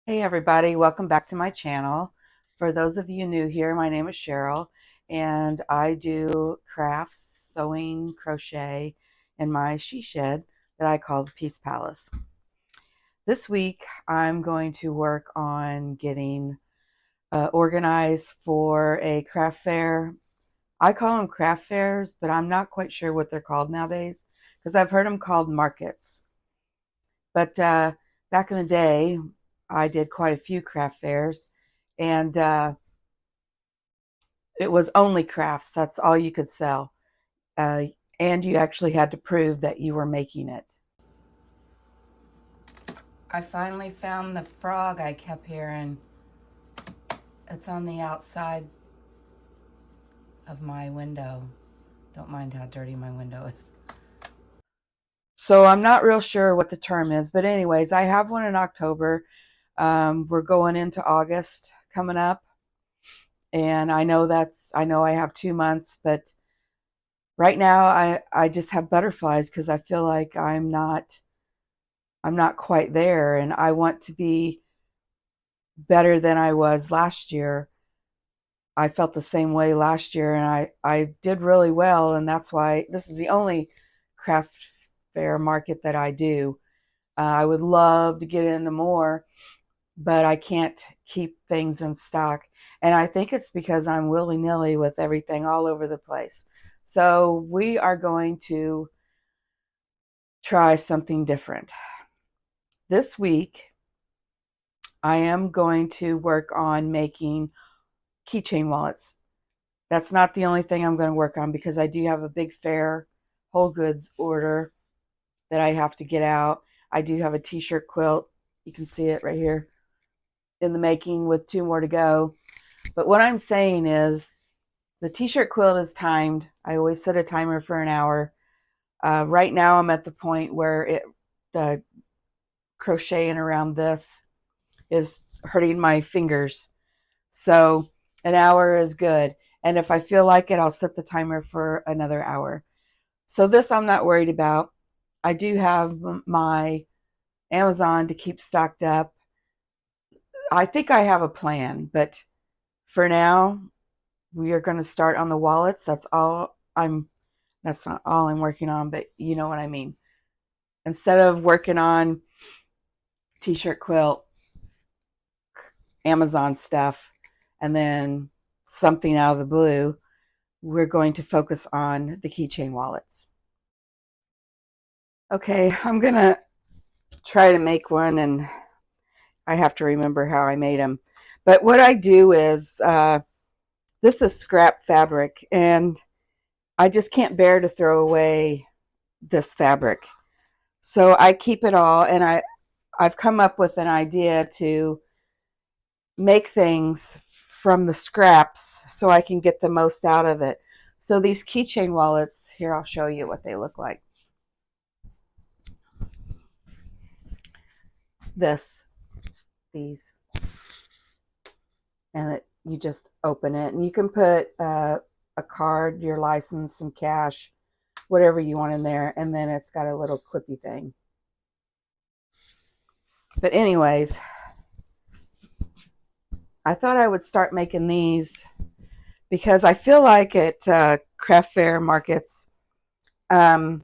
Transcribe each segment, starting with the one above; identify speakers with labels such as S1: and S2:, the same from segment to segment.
S1: Hey everybody, welcome back to my channel. For those of you new here, my name is Cheryl and I do crafts, sewing, crochet in my she shed that I call the Peace Palace. This week I'm going to work on getting organized for a craft fair. I call them craft fairs, but I'm not quite sure what they're called nowadays because I've heard them called markets. But back in the day, I did quite a few craft fairs, and it was only crafts. That's all you could sell. Uh, and you actually had to prove that you were making it. I finally found the frog I kept hearing. It's on the outside of my window. Don't mind how dirty my window is. So I'm not real sure what the term is, but anyways, I have one in October. We're going into August coming up, and I know I have 2 months, but right now I just have butterflies because I feel like I'm not quite there, and I want to be better than I was last year. I felt the same way last year, and I did really well, and that's why this is the only craft fair market that I do. I would love to get into more, but I can't keep things in stock. And I think it's because I'm willy-nilly with everything all over the place. So we are going to try something different. This week, I am going to work on making keychain wallets. That's not the only thing I'm going to work on because I do have a big fair whole goods order that I have to get out. I do have a t-shirt quilt. You can see it right here in the making with 2 more to go. But what I'm saying is the t-shirt quilt is timed. I always set a timer for an hour. Right now I'm at the point where the crocheting around this is hurting my fingers. So an hour is good. And if I feel like it, I'll set the timer for another hour. So this I'm not worried about. I do have my Amazon to keep stocked up. I think I have a plan, but for now, we are going to start on the wallets. That's not all I'm working on, but you know what I mean. Instead of working on t-shirt quilt, Amazon stuff, and then something out of the blue, we're going to focus on the keychain wallets. Okay, I'm going to try to make one, and I have to remember how I made them. But what I do is, this is scrap fabric, and I just can't bear to throw away this fabric. So I keep it all, and I've come up with an idea to make things from the scraps so I can get the most out of it. So these keychain wallets, here I'll show you what they look like. These, and you just open it, and you can put a card, your license, some cash, whatever you want in there, and then it's got a little clippy thing. But anyways, I thought I would start making these because I feel like at craft fair markets, you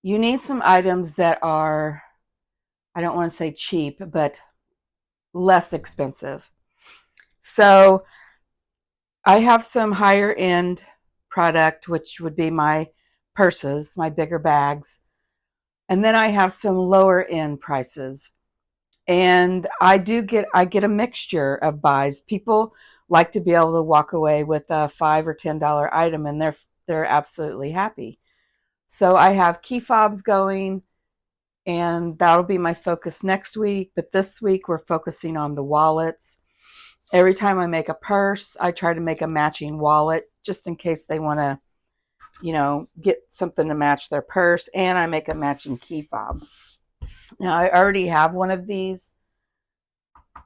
S1: need some items that are, I don't want to say cheap, but less expensive. So I have some higher end product, which would be my purses, my bigger bags. And then I have some lower end prices. And I get a mixture of buys. People like to be able to walk away with a $5 or $10 item, and they're absolutely happy. So I have key fobs going, and that'll be my focus next week. But this week we're focusing on the wallets. Every time I make a purse, I try to make a matching wallet just in case they want to, get something to match their purse, and I make a matching key fob. Now, I already have one of these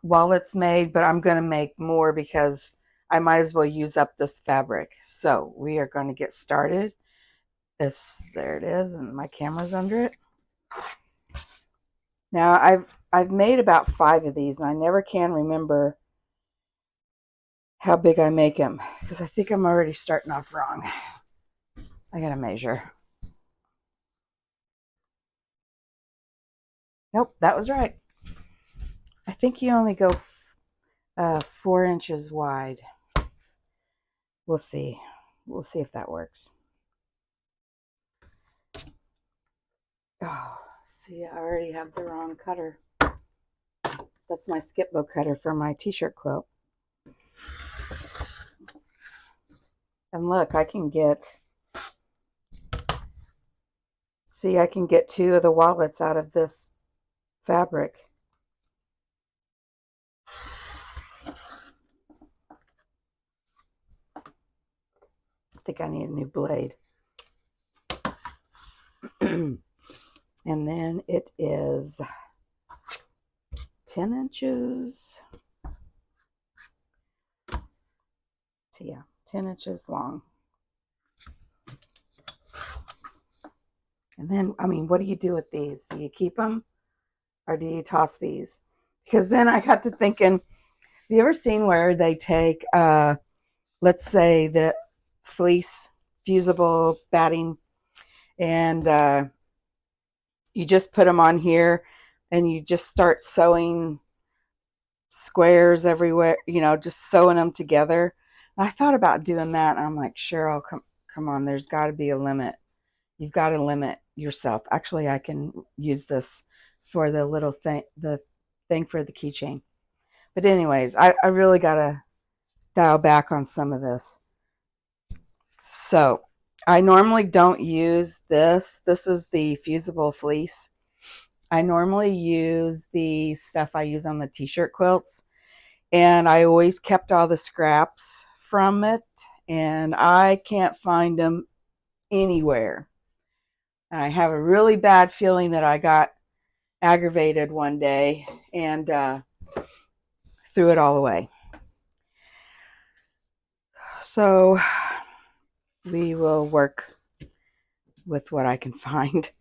S1: wallets made, but I'm going to make more because I might as well use up this fabric. So we are going to get started. There it is, and my camera's under it. Now, I've made about 5 of these, and I never can remember how big I make them because I think I'm already starting off wrong. I gotta measure. Nope, that was right. I think you only go 4 inches wide. We'll see. We'll see if that works. Oh, see, I already have the wrong cutter. That's my skipbook cutter for my t-shirt quilt. And look, I can get 2 of the wallets out of this fabric. I think I need a new blade. And then it is 10 inches. So yeah, 10 inches long. And then, I mean, what do you do with these? Do you keep them or do you toss these? Because then I got to thinking, have you ever seen where they take, let's say, the fleece fusible batting, and you just put them on here and you just start sewing squares everywhere, just sewing them together. I thought about doing that, and I'm like, Cheryl, come on, there's got to be a limit. You've got to limit yourself. Actually, I can use this for the little thing, the thing for the keychain. But anyways, I really got to dial back on some of this. So I normally don't use this. This is the fusible fleece. I normally use the stuff I use on the t-shirt quilts. And I always kept all the scraps from it. And I can't find them anywhere. And I have a really bad feeling that I got aggravated one day and threw it all away. So we will work with what I can find.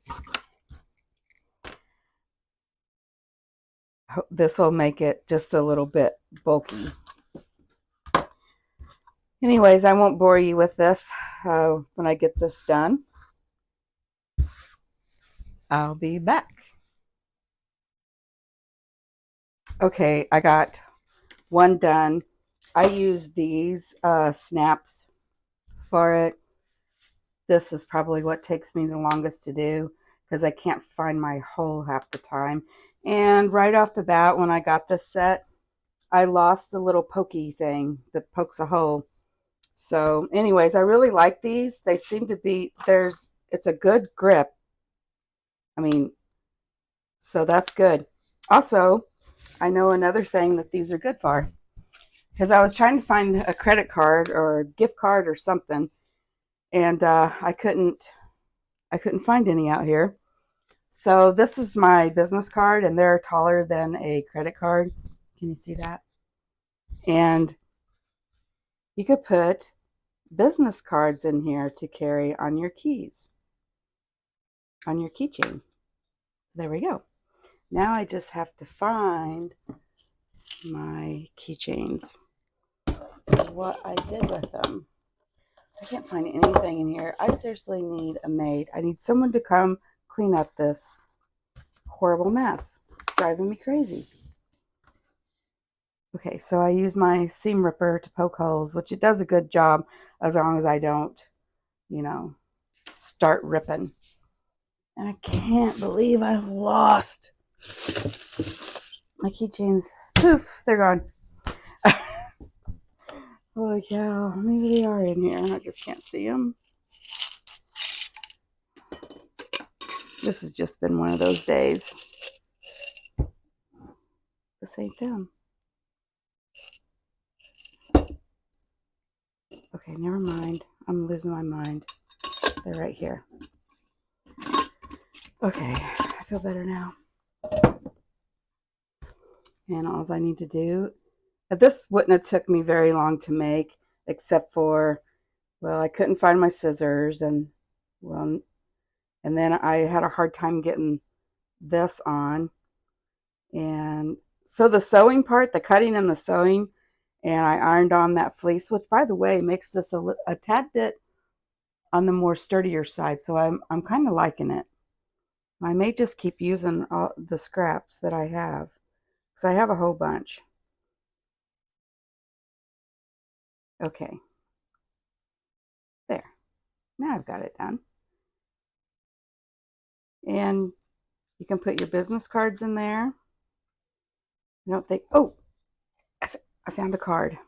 S1: This will make it just a little bit bulky. Anyways, I won't bore you with this. When I get this done, I'll be back. Okay, I got one done. I use these snaps for it. This is probably what takes me the longest to do because I can't find my hole half the time. And right off the bat, when I got this set, I lost the little pokey thing that pokes a hole. So anyways, I really like these. They seem to be, it's a good grip. I mean, so that's good. Also, I know another thing that these are good for, because I was trying to find a credit card or a gift card or something, and I couldn't find any out here. So this is my business card, and they're taller than a credit card. Can you see that? And you could put business cards in here to carry on your keys, on your keychain. There we go. Now I just have to find my keychains, what I did with them. I can't find anything in here. I seriously need a maid. I need someone to come clean up this horrible mess. It's driving me crazy. Okay, so I use my seam ripper to poke holes, which it does a good job as long as I don't, start ripping. And I can't believe I lost my keychains. Poof, they're gone. Holy cow, maybe they are in here. I just can't see them. This has just been one of those days. This ain't them. Okay, never mind. I'm losing my mind. They're right here. Okay, I feel better now. And all I need to do, this wouldn't have took me very long to make, except for, well, I couldn't find my scissors, and then I had a hard time getting this on. And so the sewing part, the cutting and the sewing, and I ironed on that fleece, which by the way makes this a tad bit on the more sturdier side. So I'm kind of liking it. I may just keep using all the scraps that I have because I have a whole bunch. Okay, there. Now I've got it done. And you can put your business cards in there. I don't think, oh, I found a card.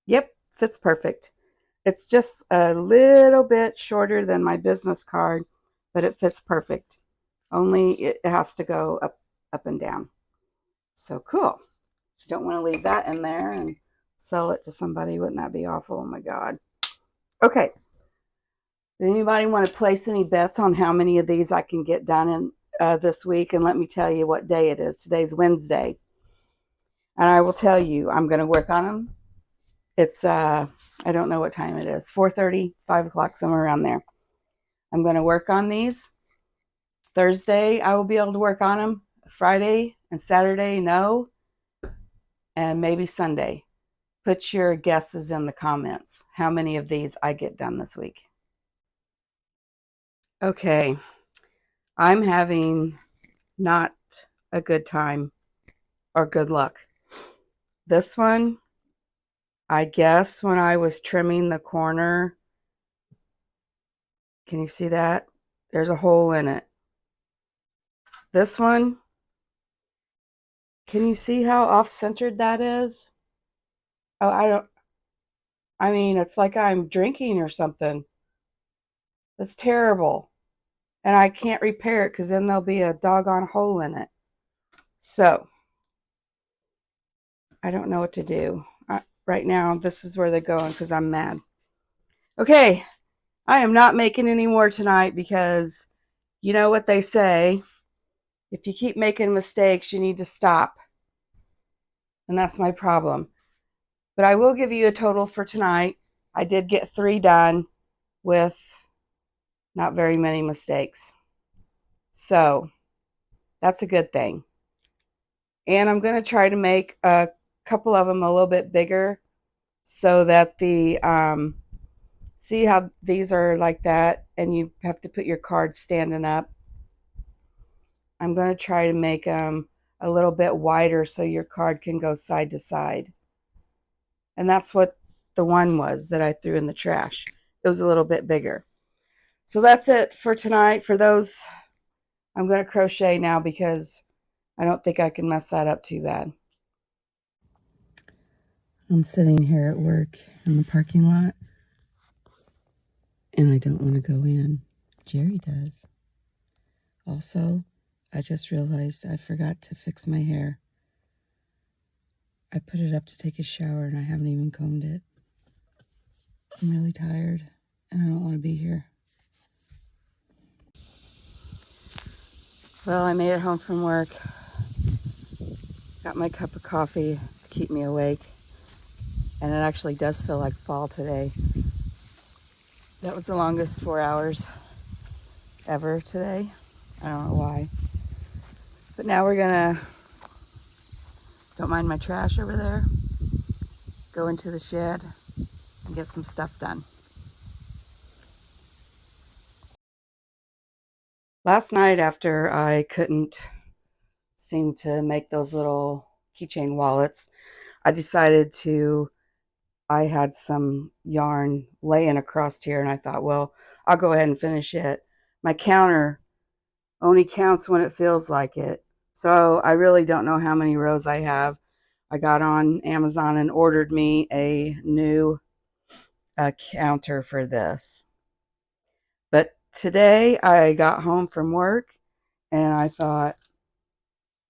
S1: Yep, fits perfect. It's just a little bit shorter than my business card, but it fits perfect. Only it has to go up and down. So cool. Don't want to leave that in there and sell it to somebody. Wouldn't that be awful? Oh my God. Okay. Did anybody want to place any bets on how many of these I can get done in this week? And let me tell you what day it is. Today's Wednesday. And I will tell you, I'm going to work on them. It's, I don't know what time it is, 4:30, 5 o'clock, somewhere around there. I'm going to work on these. Thursday, I will be able to work on them. Friday and Saturday, no. And maybe Sunday. Put your guesses in the comments. How many of these I get done this week? Okay. I'm having not a good time or good luck. This one, I guess when I was trimming the corner, can you see that? There's a hole in it. This one, can you see how off-centered that is? Oh, I mean, it's like I'm drinking or something. That's terrible. And I can't repair it because then there'll be a doggone hole in it. So, I don't know what to do. Right now, this is where they're going because I'm mad. Okay, I am not making any more tonight because you know what they say. If you keep making mistakes, you need to stop. And that's my problem. But I will give you a total for tonight. I did get 3 done with not very many mistakes. So that's a good thing. And I'm going to try to make a couple of them a little bit bigger so that see how these are like that and you have to put your cards standing up. I'm going to try to make them a little bit wider so your card can go side to side. And that's what the one was that I threw in the trash. It was a little bit bigger. So that's it for tonight. For those, I'm going to crochet now because I don't think I can mess that up too bad. I'm sitting here at work in the parking lot and I don't want to go in. Jerry does. Also, I just realized I forgot to fix my hair. I put it up to take a shower and I haven't even combed it. I'm really tired and I don't want to be here. Well, I made it home from work. Got my cup of coffee to keep me awake. And it actually does feel like fall today. That was the longest 4 hours ever today. I don't know why. But now we're gonna, don't mind my trash over there, go into the shed and get some stuff done. Last night after I couldn't seem to make those little keychain wallets, I decided I had some yarn laying across here and I thought, well, I'll go ahead and finish it. My counter only counts when it feels like it. So I really don't know how many rows I have. I got on Amazon and ordered me a new counter for this. But today I got home from work and I thought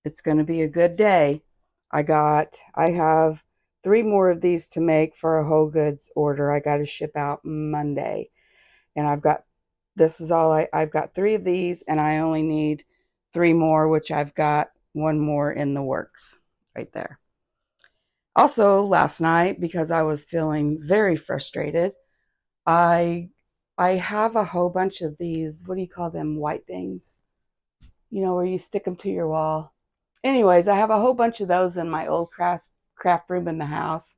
S1: it's going to be a good day. I have 3 more of these to make for a whole goods order. I got to ship out Monday. And I've got 3 of these and I only need 3 more, which I've got 1 more in the works right there. Also, last night, because I was feeling very frustrated, I have a whole bunch of these, what do you call them, white things? You know, where you stick them to your wall. Anyways, I have a whole bunch of those in my old craft room in the house.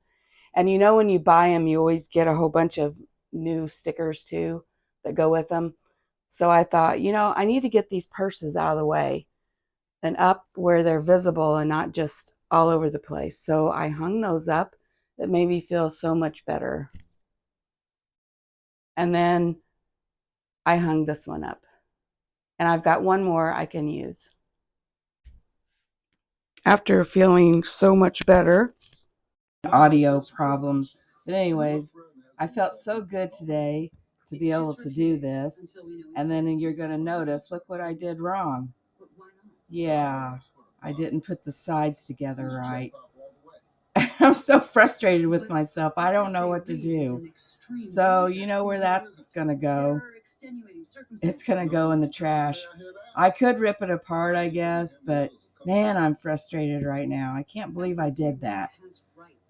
S1: And you know, when you buy them, you always get a whole bunch of new stickers too that go with them. So I thought, I need to get these purses out of the way and up where they're visible and not just all over the place. So I hung those up. It made me feel so much better. And then I hung this one up. And I've got one more I can use. After feeling so much better, audio problems. But anyways, I felt so good today to be able to do this. And then you're going to notice, look what I did wrong. Yeah, I didn't put the sides together right. I'm so frustrated with myself. I don't know what to do. So you know where that's going to go. It's going to go in the trash. I could rip it apart, I guess, but man, I'm frustrated right now. I can't believe I did that.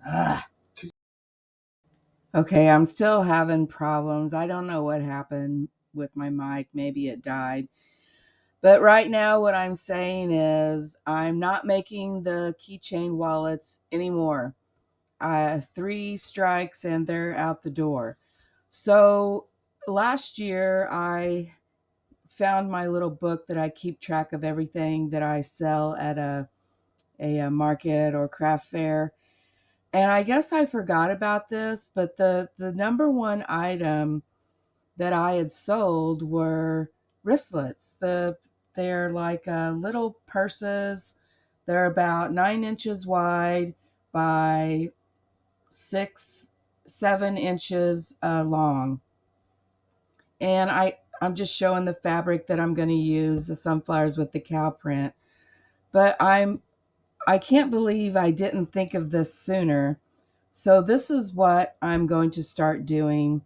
S1: Ugh. Okay, I'm still having problems. I don't know what happened with my mic. Maybe it died. But right now, what I'm saying is I'm not making the keychain wallets anymore. I have 3 strikes and they're out the door. So last year, I found my little book that I keep track of everything that I sell at a market or craft fair. And I guess I forgot about this, but the number one item that I had sold were wristlets. They're like little purses. They're about 9 inches wide by 6, 7 inches long. And I'm just showing the fabric that I'm going to use, the sunflowers with the cow print. But I can't believe I didn't think of this sooner. So this is what I'm going to start doing.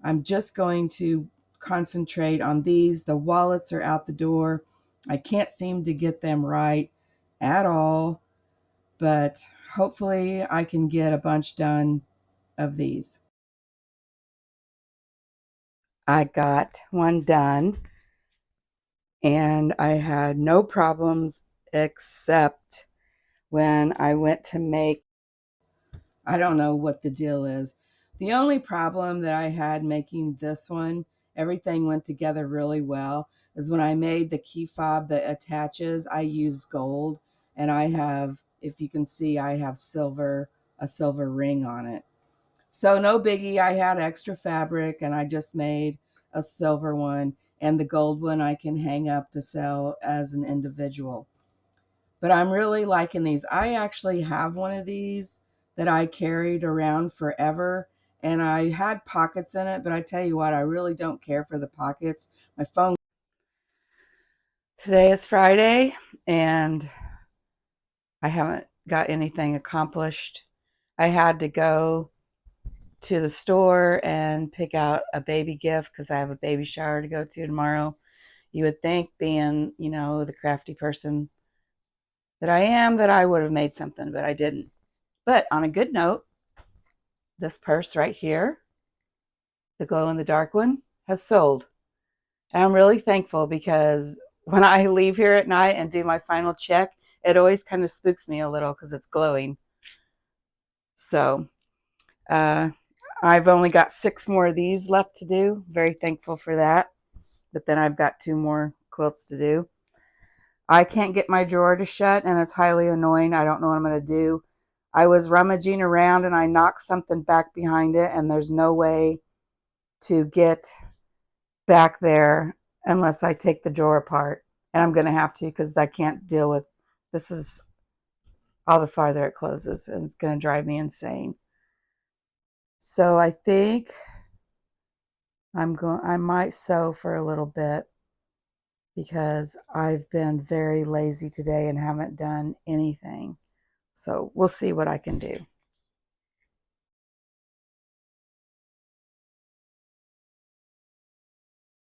S1: I'm just going to concentrate on these. The wallets are out the door. I can't seem to get them right at all, but hopefully I can get a bunch done of these. I got one done and I had no problems except when I went to make, I don't know what the deal is. The only problem that I had making this one, everything went together really well, is when I made the key fob that attaches, I used gold, and I have, if you can see, I have a silver ring on it. So no biggie, I had extra fabric and I just made a silver one, and the gold one I can hang up to sell as an individual. But I'm really liking these. I actually have one of these that I carried around forever, and I had pockets in it, but I tell you what, I really don't care for the pockets. My phone. Today is Friday, and I haven't got anything accomplished. I had to go to the store and pick out a baby gift because I have a baby shower to go to tomorrow. You would think, being, the crafty person that I am, that I would have made something, but I didn't. But on a good note, this purse right here, the glow in the dark one, has sold. And I'm really thankful because when I leave here at night and do my final check, it always kind of spooks me a little because it's glowing. So uh, I've only got 6 more of these left to do. Very thankful for that. But then I've got 2 more quilts to do. I can't get my drawer to shut, and it's highly annoying. I don't know what I'm going to do. I was rummaging around and I knocked something back behind it, and there's no way to get back there unless I take the drawer apart. And I'm going to have to because I can't deal with this. Is all the farther it closes, and it's going to drive me insane. So I think I might sew for a little bit because I've been very lazy today and haven't done anything. So we'll see what I can do.